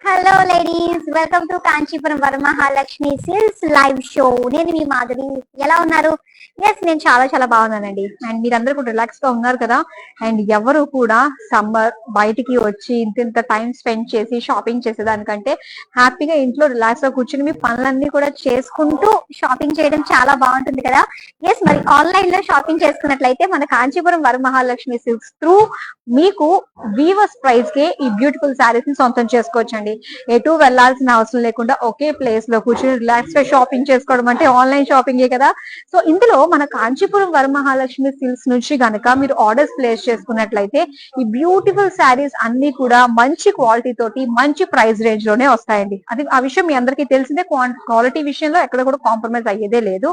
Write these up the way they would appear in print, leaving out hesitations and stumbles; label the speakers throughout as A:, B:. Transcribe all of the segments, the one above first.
A: Hello ladies, welcome to Kanchipuram Varamahalakshmi silks live show. నేను మీ మాధవి. ఎలా ఉన్నారు? ఎస్, నేను చాలా చాలా బాగున్నానండి. అండ్ మీరందరూ కూడా రిలాక్స్ గా ఉన్నారు కదా. అండ్ ఎవరు కూడా సమ్మర్ బయటికి వచ్చి ఇంత టైం స్పెండ్ చేసి షాపింగ్ చేసేదానికంటే హ్యాపీగా ఇంట్లో రిలాక్స్ గా కూర్చుని మీ పనులన్నీ కూడా చేసుకుంటూ షాపింగ్ చేయడం చాలా బాగుంటుంది కదా. ఎస్, మరి ఆన్లైన్ లో షాపింగ్ చేసుకున్నట్లయితే మన కాంచీపురం వరమహాలక్ష్మి సిల్క్స్ త్రూ మీకు వీవర్స్ ప్రైస్ కే ఈ బ్యూటిఫుల్ శారీస్ ని సొంతం చేసుకోవచ్చండి. ఎటు వెళ్లాల్సిన అవసరం లేకుండా ఒకే ప్లేస్ లో కూర్చొని రిలాక్స్ గా షాపింగ్ చేసుకోవడం అంటే ఆన్లైన్ షాపింగే కదా. సో ఇందులో మన కాంచీపురం వరమహాలక్ష్మి సిల్క్స్ నుంచి గనక మీరు ఆర్డర్స్ ప్లేస్ చేసుకున్నట్లయితే ఈ బ్యూటిఫుల్ శారీస్ అన్ని కూడా మంచి క్వాలిటీ తోటి మంచి ప్రైస్ రేంజ్ లోనే వస్తాయండి. అది ఆ విషయం మీ అందరికీ తెలిసిందే. క్వాలిటీ విషయంలో ఎక్కడ కూడా కాంప్రమైజ్ అయ్యేదే లేదు.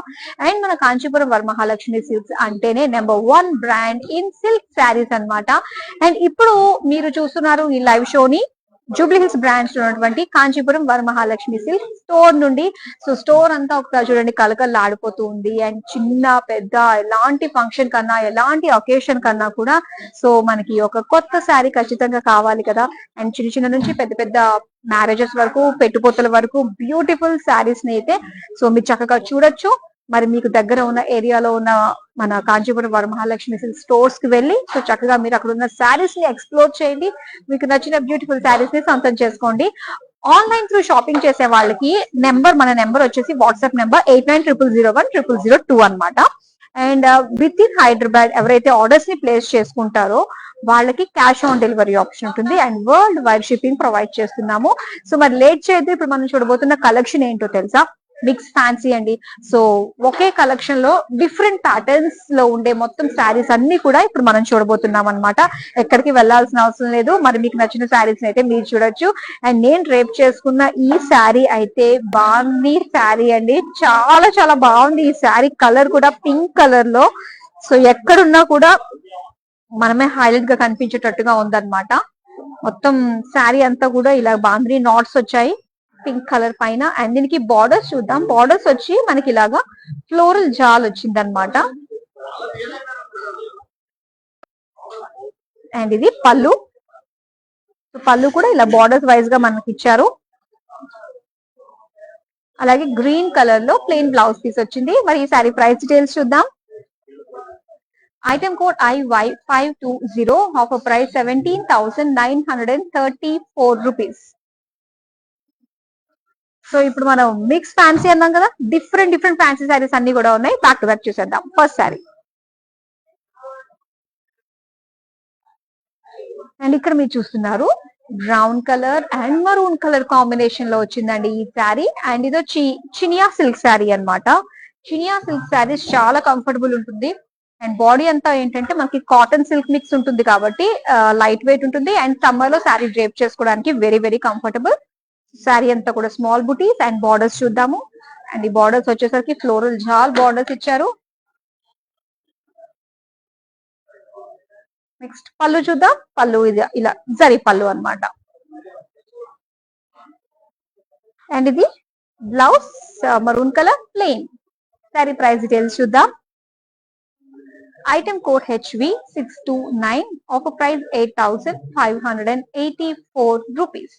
A: అండ్ మన కాంచీపురం వరమహాలక్ష్మి సిల్క్స్ అంటేనే number 1 brand in silk saris అన్నమాట. అండ్ ఇప్పుడు మీరు చూస్తున్నారు ఈ లైవ్ షోని జూబ్లీ హిల్స్ బ్రాంచ్ లో ఉన్నటువంటి కాంచీపురం వరమహాలక్ష్మి సిల్క్ స్టోర్ నుండి. సో స్టోర్ అంతా ఒకసారి చూడండి, కలకల్లా ఆడిపోతూ ఉంది. అండ్ చిన్న పెద్ద ఎలాంటి ఫంక్షన్ కన్నా ఎలాంటి ఒకేషన్ కన్నా కూడా సో మనకి ఒక కొత్త శారీ ఖచ్చితంగా కావాలి కదా. అండ్ చిన్న చిన్న నుంచి పెద్ద పెద్ద మ్యారేజెస్ వరకు, పెట్టుపోతల వరకు బ్యూటిఫుల్ శారీస్ ని అయితే సో మీరు చక్కగా చూడొచ్చు. మరి మీకు దగ్గర ఉన్న ఏరియాలో ఉన్న మన కాంచీపురం వరమహాలక్ష్మి సిల్క్ స్టోర్స్ కి వెళ్ళి సో చక్కగా మీరు అక్కడ ఉన్న శారీస్ ని ఎక్స్ప్లోర్ చేయండి. మీకు నచ్చిన బ్యూటిఫుల్ శారీస్ ని సొంతం చేసుకోండి. ఆన్లైన్ త్రూ షాపింగ్ చేసే వాళ్ళకి మన నెంబర్ వచ్చేసి వాట్సాప్ నెంబర్ 8900010002 అన్నమాట. అండ్ విత్ ఇన్ హైదరాబాద్ ఎవరైతే ఆర్డర్స్ ని ప్లేస్ చేసుకుంటారో వాళ్ళకి క్యాష్ ఆన్ డెలివరీ ఆప్షన్ ఉంటుంది. And world wide shipping provide చేస్తున్నాము. సో మరి లేట్ చేయొద్దు. ఇప్పుడు మనం చూడబోతున్న కలెక్షన్ ఏంటో తెలుసా? మిక్స్ ఫ్యాన్సీ అండి. సో ఒకే కలెక్షన్ లో డిఫరెంట్ ప్యాటర్న్స్ లో ఉండే మొత్తం శారీస్ అన్ని కూడా ఇప్పుడు మనం చూడబోతున్నాం అనమాట. ఎక్కడికి వెళ్లాల్సిన అవసరం లేదు. మరి మీకు నచ్చిన శారీస్ అయితే మీరు చూడొచ్చు. అండ్ నేను రేప్ చేసుకున్న ఈ శారీ అయితే బాగుంది శారీ అండి. చాలా చాలా బాగుంది ఈ శారీ. కలర్ కూడా పింక్ కలర్ లో. సో ఎక్కడున్నా కూడా మనమే హైలైట్ గా కనిపించేటట్టుగా ఉందన్నమాట. మొత్తం శారీ అంతా కూడా ఇలా బాంద్రీ నాట్స్ వచ్చాయి పింక్ కలర్ పైన. అండ్ దీనికి బార్డర్స్ చూద్దాం. బార్డర్స్ వచ్చి మనకి ఇలాగా ఫ్లోరల్ జాల్ వచ్చింది అనమాట. అండ్ ఇది పళ్ళు. పళ్ళు కూడా ఇలా బార్డర్స్ వైజ్ గా మనకి ఇచ్చారు. అలాగే గ్రీన్ కలర్ లో ప్లెయిన్ బ్లౌజ్ పీస్ వచ్చింది. మరి ఈ సారీ ప్రైస్ డీటెయిల్స్ చూద్దాం. Item code IY520, offer price 17,934 rupees. So ఇప్పుడు మనం మిక్స్ ఫ్యాన్సీ అన్నాం కదా, డిఫరెంట్ డిఫరెంట్ ఫ్యాన్సీ శారీస్ అన్ని కూడా ఉన్నాయి. బ్యాక్ టు బ్యాక్ చూసేద్దాం. ఫస్ట్ శారీ. అండ్ ఇక్కడ మీరు చూస్తున్నారు brown colour and maroon colour combination లో వచ్చిందండి ఈ శారీ. అండ్ ఇది వచ్చి చినియా సిల్క్ శారీ అన్నమాట. చినియా సిల్క్ శారీస్ చాలా కంఫర్టబుల్ ఉంటుంది. అండ్ బాడీ అంతా ఏంటంటే మనకి కాటన్ సిల్క్ మిక్స్ ఉంటుంది కాబట్టి లైట్ వెయిట్ ఉంటుంది. అండ్ సమ్మర్ లో శారీ డ్రేప్ చేసుకోవడానికి వెరీ వెరీ కంఫర్టబుల్. శారీ అంతా కూడా స్మాల్ బుటీస్. అండ్ బార్డర్స్ చూద్దాము. అండ్ ఈ బార్డర్స్ వచ్చేసరికి ఫ్లోరల్ జాల్ బార్డర్స్ ఇచ్చారు. నెక్స్ట్ పళ్ళు చూద్దాం. పళ్ళు ఇది ఇలా జరీ పళ్ళు అన్నమాట. అండ్ ఇది blouse maroon colour plain. Sari price details చూద్దాం. Item code HV629, offer price 8,584 rupees.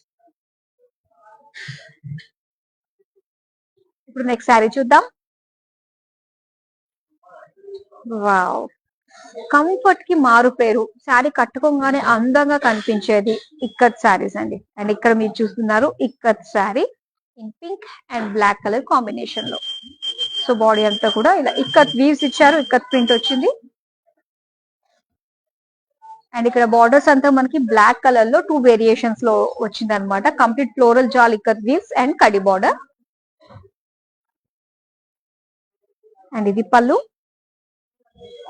A: ఇప్పుడు నెక్స్ట్ శారీ చూద్దాం. వావ్, కంఫర్ట్ కి మారు పేరు. శారీ కట్టుకోగానే అందంగా కనిపించేది ఇక్కత్ శారీస్ అండి. అండ్ ఇక్కడ మీరు చూస్తున్నారు ikat sari in pink and black colour combination లో. సో బాడీ అంతా కూడా ఇలా ఇక్కత్ వీవ్స్ ఇచ్చారు. ఇక్కత్ ప్రింట్ వచ్చింది. అండ్ ఇక్కడ బార్డర్స్ అంతా మనకి బ్లాక్ కలర్ లో 2 వేరియేషన్స్ లో వచ్చింది అనమాట. Complete floral jaal ikat weaves and kadi border. And ఇది పళ్ళు.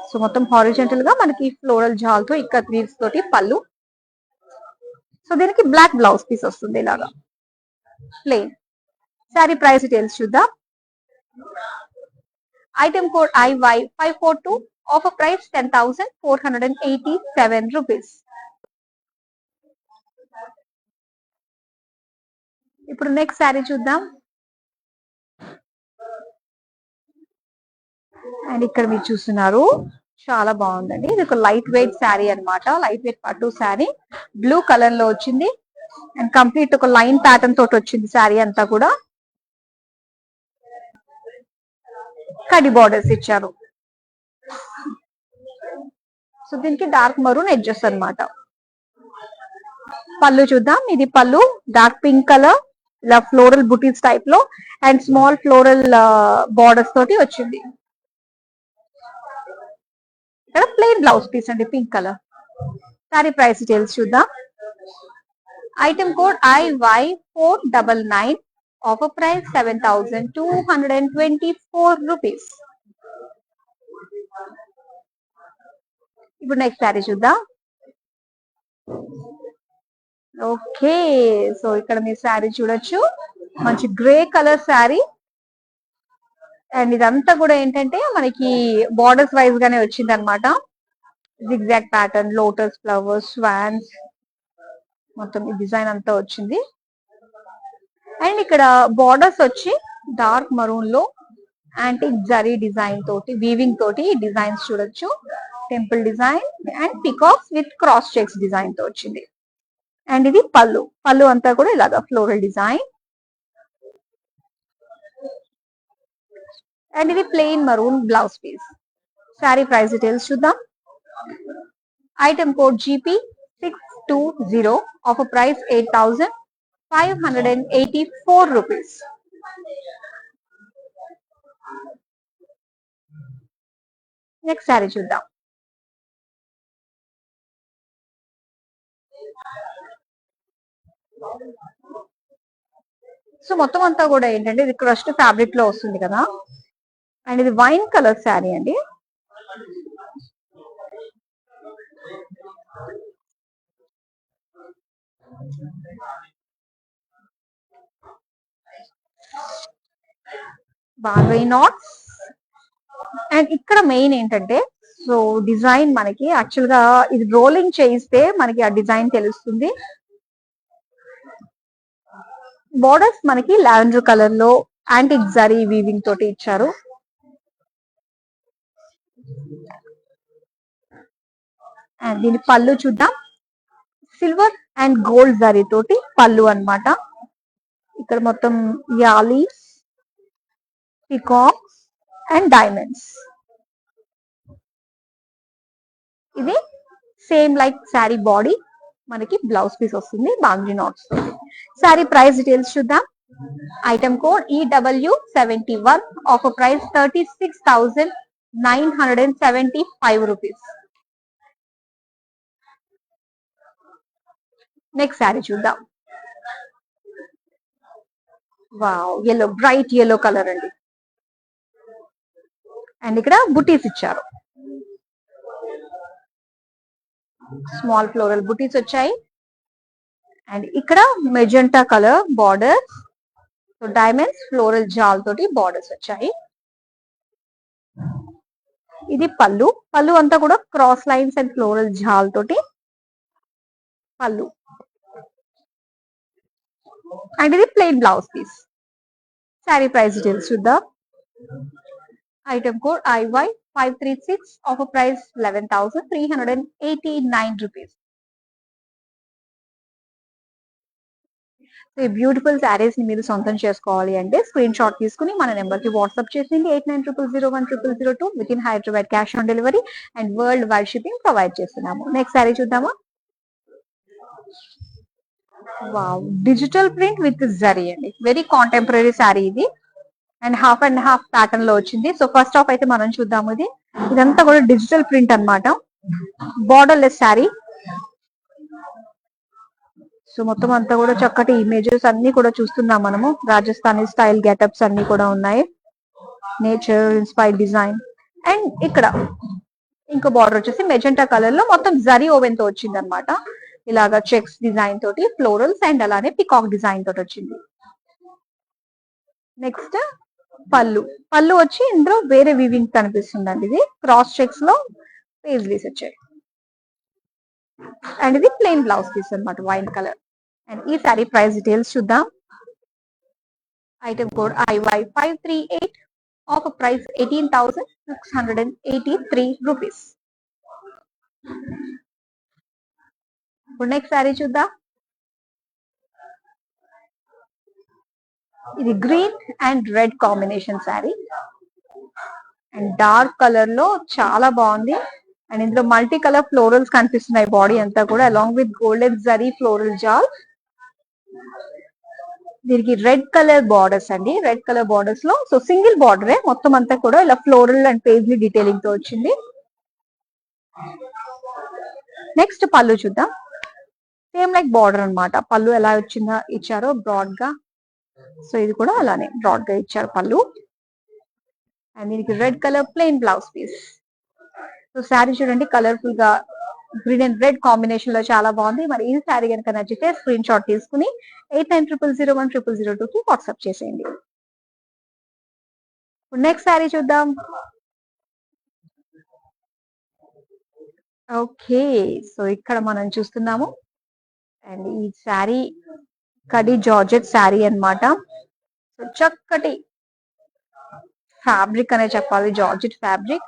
A: సో మొత్తం హారిజెంటల్ గా మనకి ఫ్లోరల్ జాల్ తో ఇక్కత్ వీవ్స్ తోటి పళ్ళు. సో దీనికి బ్లాక్ బ్లౌజ్ పీస్ వస్తుంది ఇలాగా ప్లెయిన్. సారీ ప్రైస్ డీటెయిల్స్ చూద్దాం. Item code IY 542, offer price 10,487 rupees. ఇప్పుడు నెక్స్ట్ శారీ చూద్దాం. అండ్ ఇక్కడ మీరు చూస్తున్నారు చాలా బాగుందండి. ఇది ఒక లైట్ వెయిట్ శారీ అన్నమాట. లైట్ వెయిట్ పట్టు శారీ బ్లూ కలర్ లో వచ్చింది. అండ్ కంప్లీట్ ఒక లైన్ ప్యాటర్న్ తోటి వచ్చింది శారీ అంతా కూడా. కడి బార్డర్స్ ఇచ్చారు. సో దీనికి డార్క్ మరూన్ ఎడ్జెస్ అన్నమాట. పళ్ళు చూద్దాం. ఇది పళ్ళు డార్క్ పింక్ కలర్, ఇలా ఫ్లోరల్ బుటీస్ టైప్ లో అండ్ స్మాల్ ఫ్లోరల్ బార్డర్స్ తోటి వచ్చింది. ఇక్కడ ప్లెయిన్ బ్లౌజ్ పీస్ అండి pink colour. Sari price details చూద్దాం. Item code IY 499, offer price 7,224 rupees. ఇప్పుడు నెక్స్ట్ శారీ చూద్దాం. ఓకే, సో ఇక్కడ మీరు శారీ చూడొచ్చు. మంచి గ్రే కలర్ శారీ. అండ్ ఇదంతా కూడా ఏంటంటే మనకి బార్డర్స్ వైజ్ గానే వచ్చింది అనమాట. Zigzag pattern, lotus flowers, swans, మొత్తం ఈ డిజైన్ అంతా వచ్చింది. అండ్ ఇక్కడ బార్డర్స్ వచ్చి డార్క్ మరూన్ లో యాంటిక్ జరీ డిజైన్ తోటి వీవింగ్ తోటి డిజైన్స్ చూడొచ్చు. Temple design and peacocks with cross checks design తో వచ్చింది. అండ్ ఇది పళ్ళు. పళ్ళు అంతా కూడా ఇలాగా ఫ్లోరల్ డిజైన్. అండ్ ఇది plain maroon blouse piece. Sari price details చూద్దాం. Item code GP 620, offer price 8,584 rupees. Next sari చూద్దాం. సో మొత్తం అంతా కూడా ఏంటంటే ఇది క్రష్డ్ ఫ్యాబ్రిక్ లో వస్తుంది కదా. అండ్ ఇది వైన్ కలర్ శారీ అండి. బార్బరీ నాట్స్. అండ్ ఇక్కడ మెయిన్ ఏంటంటే సో డిజైన్ మనకి యాక్చువల్ గా ఇది రోలింగ్ చేయిస్తే మనకి ఆ డిజైన్ తెలుస్తుంది. బోర్డర్స్ మనకి లావెండర్ కలర్ లో యాంటిక్ జరీ వీవింగ్ తోటి ఇచ్చారు. అండ్ దీని పళ్ళు చూద్దాం. సిల్వర్ అండ్ గోల్డ్ జరీ తోటి పళ్ళు అన్నమాట. ఇక్కడ మొత్తం యాలీస్, పికాక్స్ అండ్ డైమండ్స్. ఇది సేమ్ లైక్ శారీ బాడీ మనకి బ్లౌజ్ పీస్ వస్తుంది బాంగ్రీ నాట్స్. శారీ ప్రైస్ డీటెయిల్స్ చూద్దాం. Item code EW 71, offer price 36,975 rupees. Next sari చూద్దాం. Wow, yellow, bright yellow colour అండి. అండ్ ఇక్కడ బుటీస్ ఇచ్చారు. స్మాల్ ఫ్లోరల్ బుటీస్ వచ్చాయి. అండ్ ఇక్కడ magenta colour border, so diamonds floral jaal తోటి బార్డర్స్ వచ్చాయి. ఇది పళ్ళు. పళ్ళు అంతా కూడా cross lines and floral jaal తోటి పళ్ళు. అండ్ ఇది plain blouse piece. Sari price details చూద్దాం. Item code IY 536, offer price 11,389 rupees. ఈ బ్యూటిఫుల్ శారీస్ ని మీరు సొంతం చేసుకోవాలి అంటే స్క్రీన్ షాట్ తీసుకుని మన నెంబర్ కి వాట్సాప్ చేసింది 8900010002 with in Hyderabad cash on delivery and world wide shipping provide చేస్తున్నాము. నెక్స్ట్ శారీ చూద్దామా. Wow, digital print with zari అండి. వెరీ కాంటెంపరీ శారీ ఇది. అండ్ హాఫ్ ప్యాటర్న్ లో వచ్చింది. సో ఫస్ట్ హాఫ్ అయితే మనం చూద్దాము. ఇదంతా కూడా డిజిటల్ ప్రింట్ అన్నమాట. Border less sari. సో మొత్తం అంతా కూడా చక్కటి ఇమేజెస్ అన్ని కూడా చూస్తున్నాం మనము. రాజస్థానీ స్టైల్ గెటప్స్ అన్ని కూడా ఉన్నాయి. Nature inspired design. అండ్ ఇక్కడ ఇంకో బార్డర్ వచ్చేసి మెజెంటా కలర్ లో మొత్తం జరీ ఓవెన్ తో వచ్చింది అనమాట. ఇలాగా చెక్స్ డిజైన్ తోటి ఫ్లోరల్స్ అండ్ అలానే పికాక్ డిజైన్ తోటి వచ్చింది. నెక్స్ట్ పళ్ళు. పళ్ళు వచ్చి ఇందులో వేరే వివింగ్ కనిపిస్తుందండి. ఇది క్రాస్ చెక్స్ లో పేజ్లీస్ వచ్చాయి. అండ్ ఇది ప్లెయిన్ బ్లౌజ్ పీస్ అనమాట, వైన్ కలర్. అండ్ ఈ సారీ ప్రైస్ డీటెయిల్స్ చూద్దాం. Item code IY538, offer price 18,683 rupees. ఇప్పుడు నెక్స్ట్ సారీ చూద్దాం. ఇది green and red combination sari. And dark colour లో చాలా బాగుంది. అండ్ ఇందులో మల్టీ కలర్ ఫ్లోరల్స్ కనిపిస్తున్నాయి బాడీ అంతా కూడా, along with golden zari floral jaal. దీనికి రెడ్ కలర్ బార్డర్స్ అండి. రెడ్ కలర్ బార్డర్స్ లో సో సింగిల్ బార్డరే మొత్తం అంతా కూడా ఇలా ఫ్లోరల్ అండ్ పేజ్లీ డీటెయిలింగ్ తో వచ్చింది. నెక్స్ట్ పళ్ళు చూద్దాం. సేమ్ లైక్ బార్డర్ అన్నమాట. పళ్ళు ఎలా వచ్చిందో ఇచ్చారో బ్రాడ్ గా, సో ఇది కూడా అలానే బ్రాడ్ గా ఇచ్చారు పళ్ళు. అండ్ దీనికి red colour plain blouse piece. So sari చూడండి కలర్ఫుల్ గా గ్రీన్ అండ్ రెడ్ కాంబినేషన్ లో చాలా బాగుంది. మరి ఈ శారీ కనుక నచ్చితే స్క్రీన్ షాట్ తీసుకుని 8900010002 కి వాట్సాప్ చేసేయండి. నెక్స్ట్ శారీ చూద్దాం. ఓకే, సో ఇక్కడ మనం చూస్తున్నాము. అండ్ ఈ శారీ కడి జార్జెట్ శారీ అన్నమాట. సో చక్కటి ఫ్యాబ్రిక్ అనే చెప్పాలి, జార్జెట్ ఫ్యాబ్రిక్.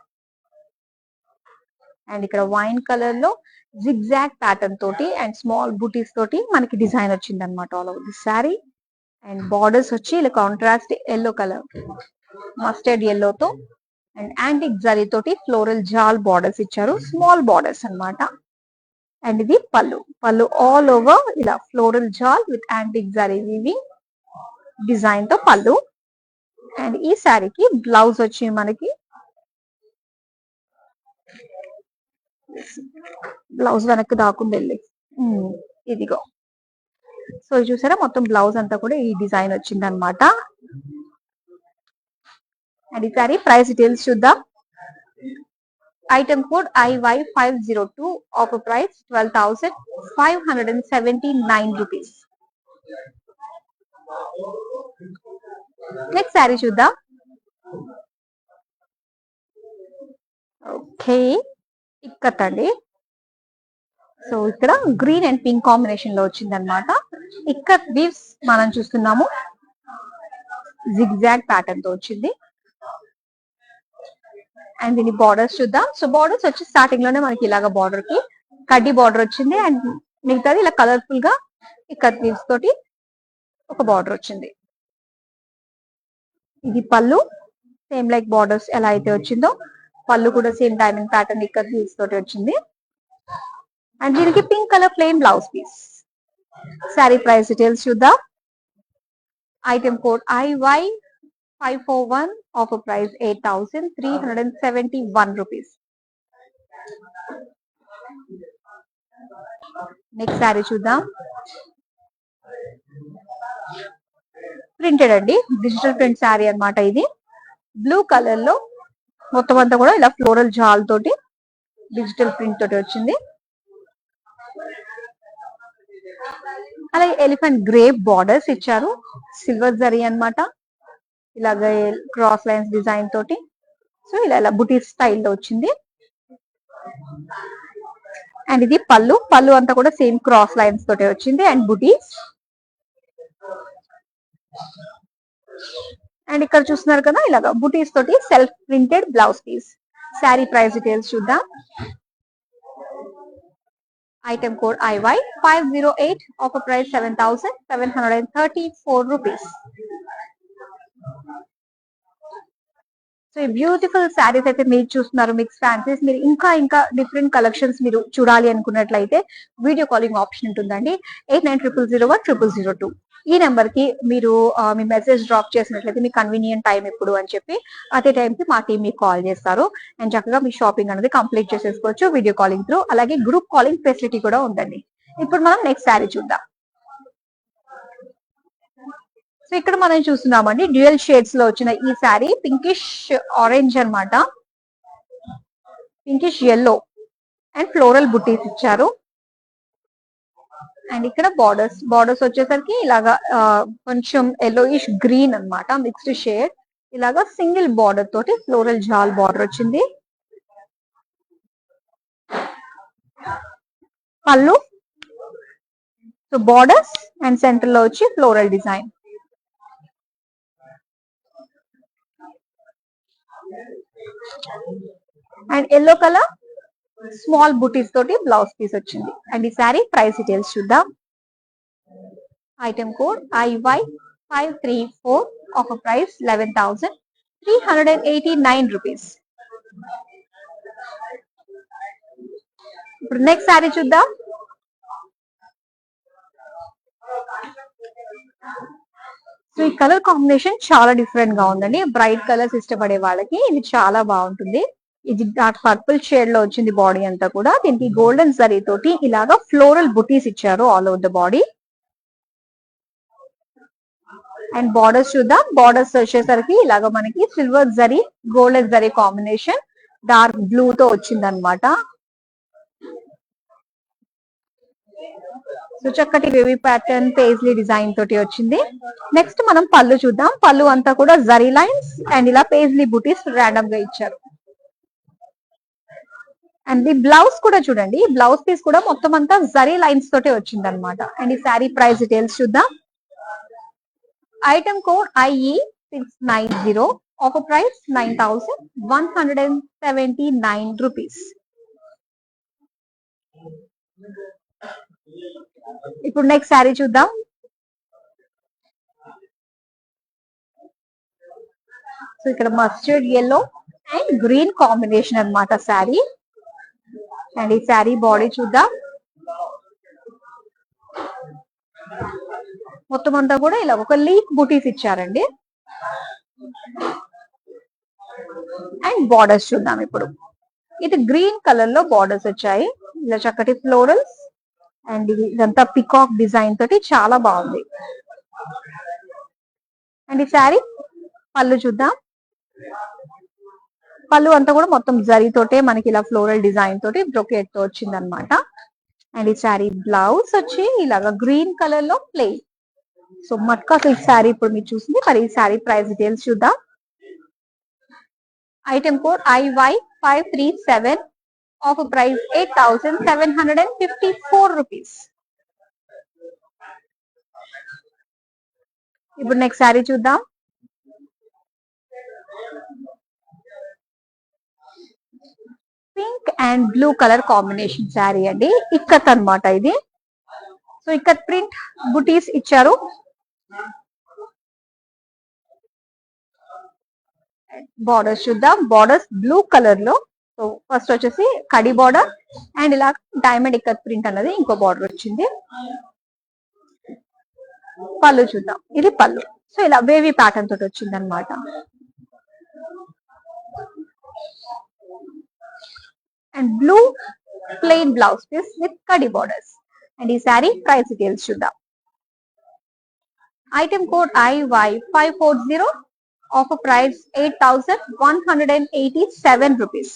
A: అండ్ ఇక్కడ వైన్ కలర్ లో జిగ్జాగ్ ప్యాటర్న్ తోటి అండ్ స్మాల్ బూటీస్ తోటి మనకి డిజైన్ వచ్చింది అనమాట all over the sari. And borders వచ్చి ఇలా కాంట్రాస్ట్ ఎల్లో కలర్, మస్టర్డ్ ఎల్లోతో అండ్ యాంటిక్ జరీ తోటి ఫ్లోరల్ జాల్ బార్డర్స్ ఇచ్చారు, స్మాల్ బార్డర్స్ అన్నమాట. అండ్ ఇది పళ్ళు. పళ్ళు ఆల్ ఓవర్ ఇలా floral jaal with antique zari weaving design తో పళ్ళు. అండ్ ఈ శారీకి బ్లౌజ్ వచ్చి మనకి బ్లౌజ్ వెనక్కి దాకుండా వెళ్ళి ఇదిగో. సో చూసారా మొత్తం బ్లౌజ్ అంతా కూడా ఈ డిజైన్ వచ్చింది అనమాట. అండ్ ఈ సారీ ప్రైస్ డీటెయిల్స్ చూద్దాం. Item code IY502, offer price 12,579 rupees. Next sari చూద్దాం. ఓకే, ఇక్కత్ అండి. సో ఇక్కడ గ్రీన్ అండ్ పింక్ కాంబినేషన్ లో వచ్చింది అనమాట. ఇక్కత్ వీవ్స్ మనం చూస్తున్నాము, జిగ్జాగ్ ప్యాటర్న్ తో వచ్చింది. అండ్ దీని బార్డర్స్ చూద్దాం. సో బార్డర్స్ వచ్చి స్టార్టింగ్ లోనే మనకి ఇలాగ బార్డర్ కి కడ్డీ బార్డర్ వచ్చింది. అండ్ మిగతాది ఇలా కలర్ఫుల్ గా ఇక్కత్ వీవ్స్ తోటి ఒక బార్డర్ వచ్చింది. ఇది పళ్ళు. సేమ్ లైక్ బార్డర్స్ ఎలా అయితే వచ్చిందో పళ్ళు కూడా same diamond pattern ikat weaves తోటి వచ్చింది. అండ్ దీనికి pink colour plain blouse piece. Sari price details చూద్దాం. Item code IY541, offer price 8,371 rupees. Next sari చూద్దాం. ప్రింటెడ్ అండి, డిజిటల్ ప్రింట్ శారీ అన్నమాట. ఇది బ్లూ కలర్ లో మొత్తం అంతా కూడా ఇలా ఫ్లోరల్ జాల్ తోటి డిజిటల్ ప్రింట్ తోటి వచ్చింది. అలాగే ఎలిఫెంట్ గ్రేప్ బార్డర్స్ ఇచ్చారు, సిల్వర్ జరీ అన్నమాట. ఇలాగ క్రాస్ లైన్స్ డిజైన్ తోటి సో ఇలా బుటీ స్టైల్లో వచ్చింది. అండ్ ఇది పళ్ళు. పళ్ళు అంతా కూడా సేమ్ క్రాస్ లైన్స్ తోటి వచ్చింది అండ్ బుటీస్. అండ్ ఇక్కడ చూస్తున్నారు కదా ఇలాగా బుటీస్ తోటి self printed blouse piece. Sari price details చూద్దాం. Item code IY508, offer price 7,734 rupees. So ఈ బ్యూటిఫుల్ శారీస్ అయితే మీరు చూస్తున్నారు, మిక్స్ ఫ్యాన్సీస్. మీరు ఇంకా డిఫరెంట్ కలెక్షన్స్ మీరు చూడాలి అనుకున్నట్లయితే వీడియో కాలింగ్ ఆప్షన్ ఉంటుందండి. 8900010002 ఈ నెంబర్ కి మీరు మీ మెసేజ్ డ్రాప్ చేసినట్లయితే మీ కన్వీనియంట్ టైం ఎప్పుడు అని చెప్పి అదే టైంకి మా టీం మీకు కాల్ చేస్తారు. అండ్ చక్కగా మీ షాపింగ్ అనేది కంప్లీట్ చేసేసుకోవచ్చు వీడియో కాలింగ్ త్రూ. అలాగే గ్రూప్ కాలింగ్ ఫెసిలిటీ కూడా ఉందండి. ఇప్పుడు మనం నెక్స్ట్ శారీ చూద్దాం. సో ఇక్కడ మనం చూస్తున్నామండి డ్యూయల్ షేడ్స్ లో వచ్చిన ఈ శారీ పింకిష్ ఆరెంజ్ అన్నమాట, పింకిష్ ఎల్లో అండ్ ఫ్లోరల్ బుటీస్ ఇచ్చారు. అండ్ ఇక్కడ బార్డర్స్ వచ్చేసరికి ఇలాగా కొంచెం ఎల్లోయిష్ గ్రీన్ అన్నమాట, మిక్స్డ్ షేడ్. ఇలాగా సింగిల్ బార్డర్ తోటి ఫ్లోరల్ జాల్ బార్డర్ వచ్చింది. పళ్ళు, సో బార్డర్స్ అండ్ సెంటర్ లో వచ్చి floral design. And yellow colour small బుటీస్ తోటి బ్లౌజ్ పీస్ వచ్చింది. అండ్ ఈ శారీ ప్రైస్ డీటెయిల్స్ చూద్దాం. Item code IY534, offer price 11,389 rupees. ఇప్పుడు నెక్స్ట్ శారీ చూద్దాం. సో ఈ కలర్ కాంబినేషన్ చాలా డిఫరెంట్ గా ఉందండి. బ్రైట్ కలర్స్ ఇష్టపడే వాళ్ళకి ఇది చాలా బాగుంటుంది. ఇది డార్క్ పర్పుల్ షేడ్ లో వచ్చింది బాడీ అంతా కూడా. దీనికి గోల్డెన్ జరీ తోటి ఇలాగా ఫ్లోరల్ బుటీస్ ఇచ్చారు all over the body. And borders చూద్దాం. బార్డర్స్ వచ్చేసరికి ఇలాగ మనకి silver zari golden zari combination dark blue తో వచ్చింది అనమాట. సో చక్కటి వేవీ ప్యాటర్న్ పేజ్లీ డిజైన్ తోటి వచ్చింది. నెక్స్ట్ మనం పళ్ళు చూద్దాం. పళ్ళు అంతా కూడా జరీ లైన్స్ అండ్ ఇలా పేజ్లీ బుటీస్ రాండమ్ గా ఇచ్చారు. అండ్ ఈ బ్లౌజ్ కూడా చూడండి, బ్లౌజ్ పీస్ కూడా మొత్తం అంతా జరీ లైన్స్ తోటి వచ్చింది అనమాట. అండ్ ఈ శారీ ప్రైస్ డీటెయిల్స్ చూద్దాం. Item code IE690, offer price 9,179 rupees. ఇప్పుడు నెక్స్ట్ శారీ చూద్దాం. సో ఇక్కడ mustard yellow and green combination అన్నమాట శారీ. అండ్ ఈ శారీ బాడీ చూద్దాం. మొత్తం అంతా కూడా ఇలా ఒక లీఫ్ బుటీస్ ఇచ్చారండి. అండ్ బార్డర్స్ చూద్దాం ఇప్పుడు. ఇది గ్రీన్ కలర్ లో బార్డర్స్ వచ్చాయి, ఇలా చక్కటి ఫ్లోరల్స్ అండ్ ఇదంతా పికాక్ డిజైన్ తోటి చాలా బాగుంది. అండ్ ఈ శారీ పళ్ళు చూద్దాం. పళ్ళు అంతా కూడా మొత్తం జరీ తోటే మనకి ఇలా ఫ్లోరల్ డిజైన్ తోటి బ్రొకెట్ తో వచ్చింది అనమాట. అండ్ ఈ శారీ బ్లౌజ్ వచ్చి ఇలాగా గ్రీన్ కలర్ లో plain. So matka silk sari ఇప్పుడు మీరు చూసింది. మరి ఈ శారీ ప్రైస్ డీటెయిల్స్ చూద్దాం. Item code IY537, offer price 8,754 rupees. ఇప్పుడు నెక్స్ట్ శారీ చూద్దాం. Pink and blue colour combination sari అండి. ఇక్కత్ అన్నమాట ఇది. సో ఇక్కత్ ప్రింట్ బుటీస్ ఇచ్చారు. బార్డర్స్ చూద్దాం. బార్డర్స్ బ్లూ కలర్ లో. సో ఫస్ట్ వచ్చేసి కడి బార్డర్ అండ్ ఇలా డైమండ్ ఇక్కత్ ప్రింట్ అన్నది ఇంకో బార్డర్ వచ్చింది. పళ్ళు చూద్దాం. ఇది పళ్ళు. సో ఇలా వేవీ ప్యాటర్న్ తోటి వచ్చింది అనమాట. And blue plain blouse piece with కడి బార్డర్స్. అండ్ ఈ శారీ ప్రైస్ డీటెయిల్స్ చూద్దాం. Item code IY540, offer price 8,187 rupees.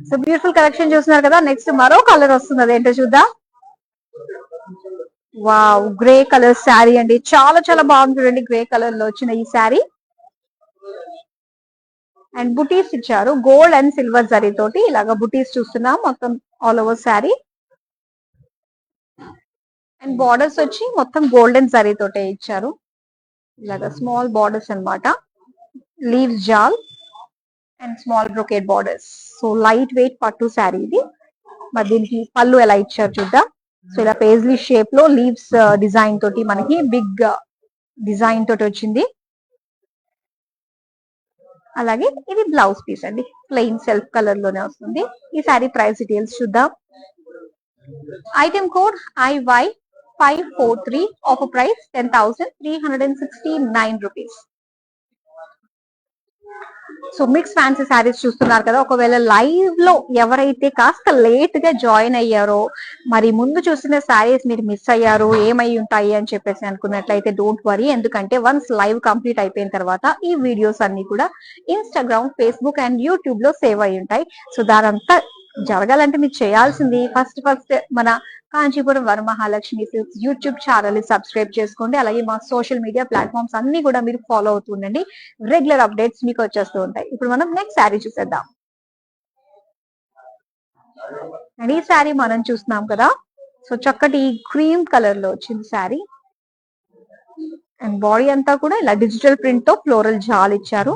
A: So beautiful collection చూస్తున్నారు కదా. నెక్స్ట్ మరో కలర్ వస్తుంది, అదేంటో చూద్దాం. వావ్, గ్రే కలర్ శారీ అండి. చాలా చాలా బాగుంది చూడండి. గ్రే కలర్ లో వచ్చిన ఈ శారీ అండ్ బుటీస్ ఇచ్చారు గోల్డ్ అండ్ సిల్వర్ జరీ తోటి. ఇలాగా బుటీస్ చూస్తున్నాం మొత్తం all over sari. And borders వచ్చి మొత్తం గోల్డెన్ జరీ తోటే ఇచ్చారు. ఇలాగా స్మాల్ బార్డర్స్ అన్నమాట. Leaves jaal and small brocade borders. So light weight పట్టు శారీ ఇది. మరి దీనికి పళ్ళు ఎలా ఇచ్చారు చూద్దాం. సో ఇలా పేజ్లీ షేప్ లో లీవ్స్ డిజైన్ తోటి మనకి బిగ్ డిజైన్ తోటి వచ్చింది. అలాగే ఇది బ్లౌజ్ పీస్ అండి, ప్లెయిన్ సెల్ఫ్ కలర్ లోనే వస్తుంది. ఈ శారీ ప్రైస్ డీటెయిల్స్ చూద్దాం. Item code IY543, offer price 10,369 rupees. So mix fancy saris చూస్తున్నారు కదా. ఒకవేళ లైవ్ లో ఎవరైతే కాస్త లేట్ గా జాయిన్ అయ్యారో, మరి ముందు చూసిన శారీస్ మీరు మిస్ అయ్యారు, ఏమై ఉంటాయి అని చెప్పేసి అనుకున్నట్లయితే డోంట్ వరీ. ఎందుకంటే వన్స్ లైవ్ కంప్లీట్ అయిపోయిన తర్వాత ఈ వీడియోస్ అన్ని కూడా ఇన్స్టాగ్రామ్, ఫేస్బుక్ అండ్ యూట్యూబ్ లో సేవ్ అయి ఉంటాయి. సో దానంతా జరగాలంటే మీరు చేయాల్సింది ఫస్ట్ మన Kanchipuram Varamahalakshmi silks YouTube channel ని సబ్స్క్రైబ్ చేసుకోండి. అలాగే మా సోషల్ మీడియా ప్లాట్ఫామ్స్ అన్ని కూడా మీరు ఫాలో అవుతుండండి. రెగ్యులర్ అప్డేట్స్ మీకు వచ్చేస్తూ ఉంటాయి. ఇప్పుడు మనం నెక్స్ట్ శారీ చూసేద్దాం. అండ్ ఈ శారీ మనం చూస్తున్నాం కదా. సో చక్కటి క్రీమ్ కలర్ లో వచ్చింది శారీ. అండ్ బాడీ అంతా కూడా ఇలా డిజిటల్ ప్రింట్ తో ఫ్లోరల్ జాల్ ఇచ్చారు.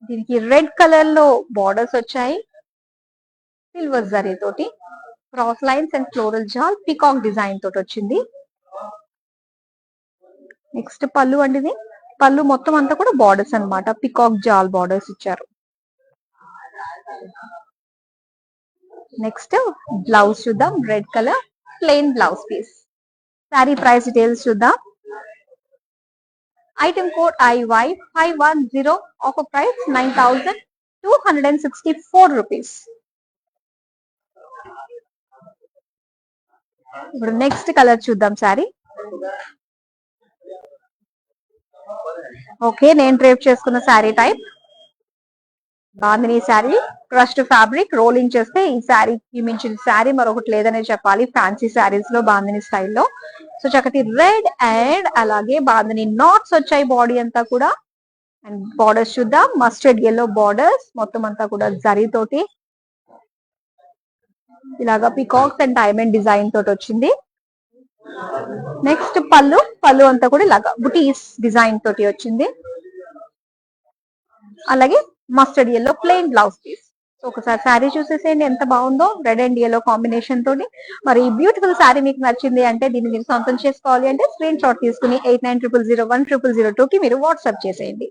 A: దీనికి రెడ్ కలర్ లో బార్డర్స్ వచ్చాయి, సిల్వర్ జరీ తోటి cross lines and floral jaal peacock design తోటి వచ్చింది. నెక్స్ట్ పళ్ళు అండి. ఇది పళ్ళు మొత్తం అంతా కూడా బార్డర్స్ అన్నమాట, పికాక్ జాల్ బార్డర్స్ ఇచ్చారు. నెక్స్ట్ బ్లౌజ్ చూద్దాం. Red colour plain blouse piece. Sari price details చూద్దాం. Item code IY510, offer price 9264 rupees. ఇప్పుడు నెక్స్ట్ కలర్ చూద్దాం శారీ. ఓకే, నేను డ్రేప్ చేసుకున్న sari type bandhani sari. Crushed fabric rolling చేస్తే ఈ శారీకి మించిన శారీ మరొకటి లేదనే చెప్పాలి ఫ్యాన్సీ శారీస్ లో బాందిని స్టైల్లో. సో చక్కటి రెడ్ అండ్ అలాగే బాందిని నాట్స్ వచ్చాయి బాడీ అంతా కూడా. అండ్ బార్డర్స్ చూద్దాం. మస్టర్డ్ ఎల్లో బార్డర్స్ మొత్తం అంతా కూడా జరీ తోటి ఇలాగా పికాక్స్ అండ్ డైమండ్ డిజైన్ తోటి వచ్చింది. నెక్స్ట్ పళ్ళు అంతా కూడా ఇలాగా బుటీస్ డిజైన్ తోటి వచ్చింది. అలాగే mustard yellow plain blouse piece. So ఒకసారి శారీ చూసేసేయండి ఎంత బాగుందో, రెడ్ అండ్ ఎల్లో కాంబినేషన్ తోటి. మరి ఈ బ్యూటిఫుల్ శారీ మీకు నచ్చింది అంటే, దీన్ని మీరు సొంతం చేసుకోవాలి అంటే స్క్రీన్ షాట్ తీసుకుని 8900010002 కి మీరు వాట్సాప్ చేసేయండి.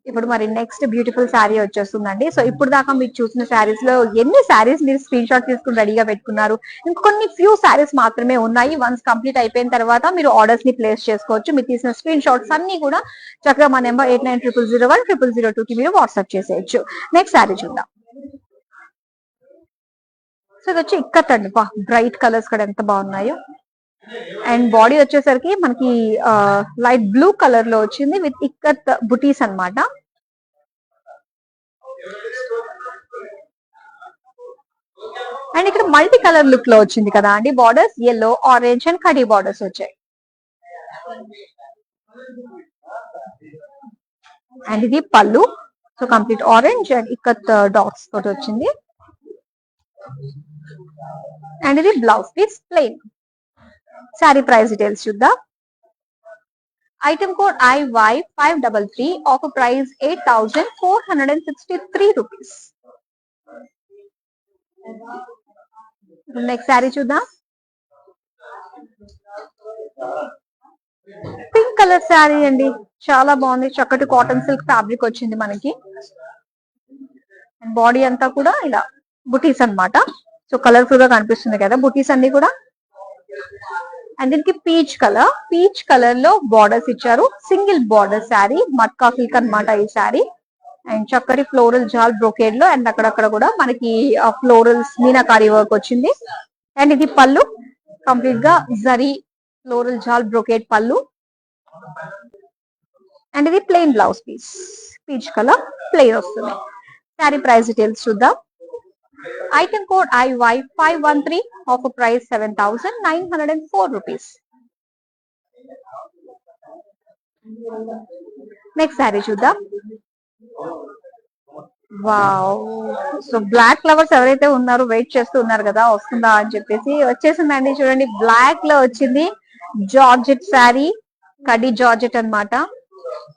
A: ఇప్పుడు మరి నెక్స్ట్ బ్యూటిఫుల్ శారీ వచ్చేస్తుందండి. సో ఇప్పుడు దాకా మీరు చూసిన శారీస్ లో ఎన్ని శారీస్ మీరు స్క్రీన్ షాట్ తీసుకుని రెడీగా పెట్టుకున్నారు? ఇంకొన్ని ఫ్యూ శారీస్ మాత్రమే ఉన్నాయి. వన్స్ కంప్లీట్ అయిపోయిన తర్వాత మీరు ఆర్డర్స్ ని ప్లేస్ చేసుకోవచ్చు. మీరు తీసిన స్క్రీన్ షాట్స్ అన్ని కూడా చక్కగా మా నెంబర్ 8900010002 కి మీరు వాట్సాప్ చేసేయచ్చు. నెక్స్ట్ శారీ చూద్దాం. సో ఇది వచ్చి ఇక్కత్ అండి. బ్రైట్ కలర్స్ కూడా ఎంత బాగున్నాయో. అండ్ బాడీ వచ్చేసరికి మనకి లైట్ బ్లూ కలర్ లో వచ్చింది విత్ ఇక్కత్ బుటీస్ అన్నమాట. అండ్ ఇక్కడ మల్టీ కలర్ లుక్ లో వచ్చింది కదా అండి. బార్డర్స్ ఎల్లో, ఆరెంజ్ అండ్ కడీ బార్డర్స్ వచ్చాయి. అండ్ ఇది pallu. So complete orange and ikat dots తోటి వచ్చింది. అండ్ ఇది blouse piece plain. Sari price details చూద్దాం. Item code IY533, offer price 8463 rupees. Next sari చూద్దాం. పింక్ కలర్ శారీ అండి, చాలా బాగుంది. చక్కటి కాటన్ సిల్క్ ఫ్యాబ్రిక్ వచ్చింది మనకి. అండ్ బాడీ అంతా కూడా ఇలా బుటీస్ అన్నమాట. సో కలర్ఫుల్ గా కనిపిస్తుంది కదా బుటీస్ అన్ని కూడా. అండ్ దీనికి పీచ్ కలర్ లో బార్డర్స్ ఇచ్చారు. Single border sari, matka silk అన్నమాట ఈ శారీ. అండ్ చక్కటి ఫ్లోరల్ జాల్ బ్రోకేడ్ లో అండ్ అక్కడక్కడ కూడా మనకి ఫ్లోరల్స్ మీనాకారి వర్క్ వచ్చింది. అండ్ ఇది పళ్ళు, కంప్లీట్ గా zari floral jaal brocade pallu. And ఇది plain blouse piece, peach colour plain వస్తుంది. శారీ ప్రైస్ డీటెయిల్స్ చూద్దాం. Item code IY513, offer price 7904 rupees. Next sari చూద్దాం. వావ్, సో బ్లాక్ ఫ్లవర్స్ ఎవరైతే ఉన్నారో వెయిట్ చేస్తూ ఉన్నారు కదా వస్తుందా అని చెప్పేసి, వచ్చేసిందండి. చూడండి బ్లాక్ లో వచ్చింది. జార్జెట్ శారీ, కడి జార్జెట్ అన్నమాట.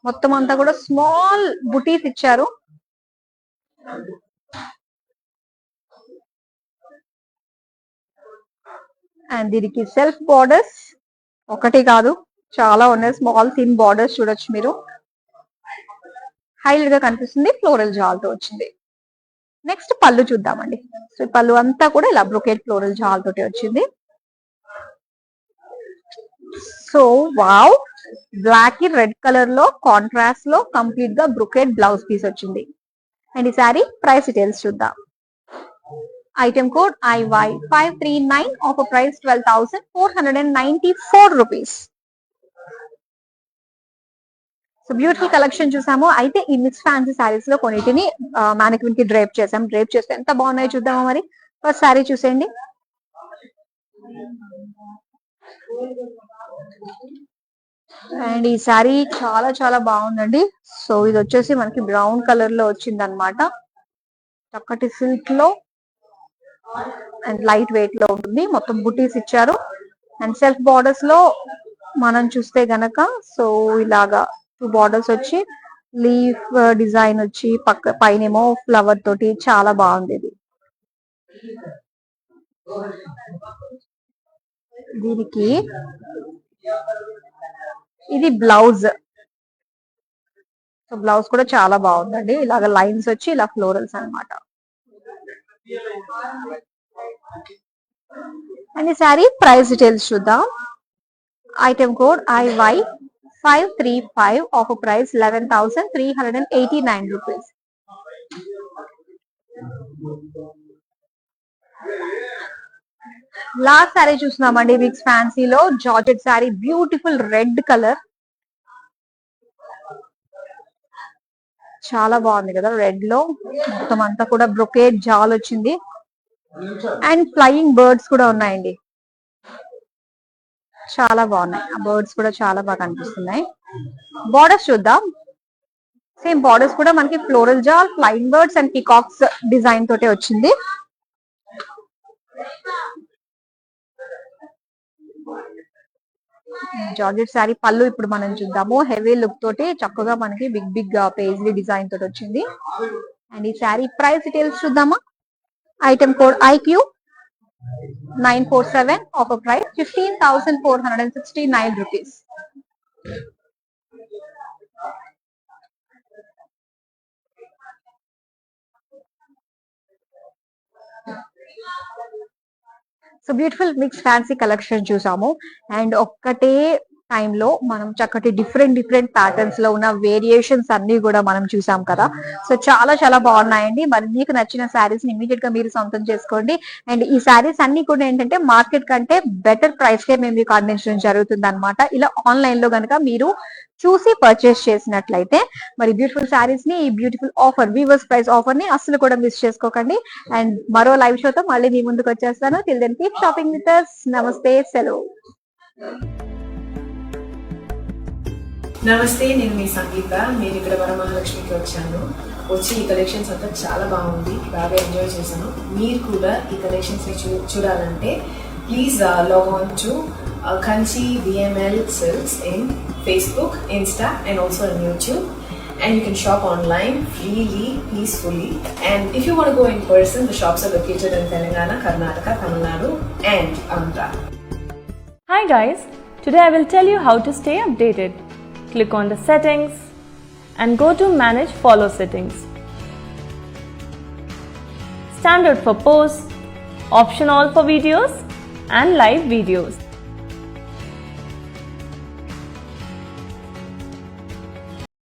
A: మొత్తం అంతా కూడా స్మాల్ బుటీస్ ఇచ్చారు. అండ్ దీనికి సెల్ఫ్ బార్డర్స్ ఒకటి కాదు చాలా ఉన్నాయి. స్మాల్ థిన్ బార్డర్స్ చూడొచ్చు మీరు. హైలైట్ గా కనిపిస్తుంది, ఫ్లోరల్ జాల్ తో వచ్చింది. నెక్స్ట్ పళ్ళు చూద్దామండి. సో పళ్ళు అంతా కూడా ఇలా బ్రొకేట్ ఫ్లోరల్ జాల్ తోటి వచ్చింది. సో వావ్, బ్లాక్ కి రెడ్ కలర్ లో కాంట్రాస్ట్ లో కంప్లీట్ గా బ్రొకెట్ బ్లౌజ్ పీస్ వచ్చింది. అండ్ ఈ సారీ ప్రైస్ డీటెయిల్స్ చూద్దాం. Item code IY539, offer price 12,494 rupees. So beautiful collection చూసాము. అయితే ఈ మిక్స్ ఫ్యాన్సీ సారీస్ లో కొన్నిటిని మానిక్విన్ కి డ్రైప్ చేసాం. డ్రైప్ చేస్తే ఎంత బాగున్నాయో చూద్దామా మరి. ఫస్ట్ సారీ చూసేయండి. అండ్ ఈ సారీ చాలా చాలా బాగుందండి. సో ఇది వచ్చేసి మనకి బ్రౌన్ కలర్ లో వచ్చింది అనమాట. చక్కటి సిల్క్ లో అండ్ లైట్ వెయిట్ లో ఉంటుంది. మొత్తం బుటీస్ ఇచ్చారు. అండ్ సెల్ఫ్ బార్డర్స్ లో మనం చూస్తే గనక సో ఇలాగా 2 బార్డర్స్ వచ్చి లీఫ్ డిజైన్ వచ్చి పైనేమో ఫ్లవర్ తోటి చాలా బాగుంది. దీనికి ఇది బ్లౌజ్. సో బ్లౌజ్ కూడా చాలా బాగుందండి. ఇలాగ లైన్స్ వచ్చి ఇలా ఫ్లోరల్స్ అన్నమాట. అండ్ ఈ సారీ ప్రైస్ డీటెయిల్స్ చూద్దాం. Item code IY535, offer price 11,389 rupees. Last sari చూస్తున్నామండి మిక్స్ ఫ్యాన్సీలో georgette sari, beautiful red colour. చాలా బాగుంది కదా రెడ్ లో. మొత్తం అంతా కూడా బ్రొకేట్ జాల్ వచ్చింది. అండ్ ఫ్లయింగ్ బర్డ్స్ కూడా ఉన్నాయండి. చాలా బాగున్నాయి. ఆ బర్డ్స్ కూడా చాలా బాగా కనిపిస్తున్నాయి. బార్డర్స్ చూద్దాం. సేమ్ బార్డర్స్ కూడా మనకి floral jaal, flying birds and peacocks design తోటే వచ్చింది. జార్జెట్ సారీ పళ్ళు ఇప్పుడు మనం చూద్దాము. హెవీ లుక్ తోటి చక్కగా మనకి బిగ్ బిగ్ పేజ్లీ డిజైన్ తోటి వచ్చింది. అండ్ ఈ సారీ ప్రైస్ డీటెయిల్స్ చూద్దామా. Item code IQ947, offer price 15,469 rupees. So beautiful mix fancy collection చూసాము. అండ్ ఒక్కటే టైంలో మనం చక్కటి డిఫరెంట్ ప్యాటర్న్స్ లో ఉన్న వేరియేషన్స్ అన్ని కూడా మనం చూసాం కదా. సో చాలా చాలా బాగున్నాయండి. మరి మీకు నచ్చిన శారీస్ ని ఇమీడియట్ గా మీరు సొంతం చేసుకోండి. అండ్ ఈ శారీస్ అన్ని కూడా ఏంటంటే మార్కెట్ కంటే బెటర్ ప్రైస్ కే మేము మీకు అందించడం జరుగుతుంది అనమాట. ఇలా ఆన్లైన్ లో కనుక మీరు చూసి పర్చేస్ చేసినట్లయితే మరి బ్యూటిఫుల్ శారీస్ ని, ఈ beautiful offer weavers price offer ని అస్సలు కూడా మిస్ చేసుకోకండి. అండ్ మరో లైవ్ షోతో మళ్ళీ మీ ముందుకు వచ్చేస్తాను. Till then keep shopping with us. నమస్తే, సెలవు.
B: నమస్తే, నేను మీ సంగీత. నేను ఇక్కడ వరమహాలక్ష్మికి వచ్చి ఈ కలెక్షన్స్ అంతా చాలా బాగుంది, బాగా ఎంజాయ్ చేశాను. మీరు కూడా ఈ కలెక్షన్స్ ని చూడాలంటే please log on to Kanchi VML Silks in Facebook, Insta and also on YouTube. And you can shop online freely, peacefully. And if you want to go in person, the shops are located in Telangana, Karnataka, Tamil Nadu and Andhra.
C: Hi guys, today I will tell you how to stay updated. Click on the settings and go to manage follow settings. Standard for posts, option all for videos and live videos.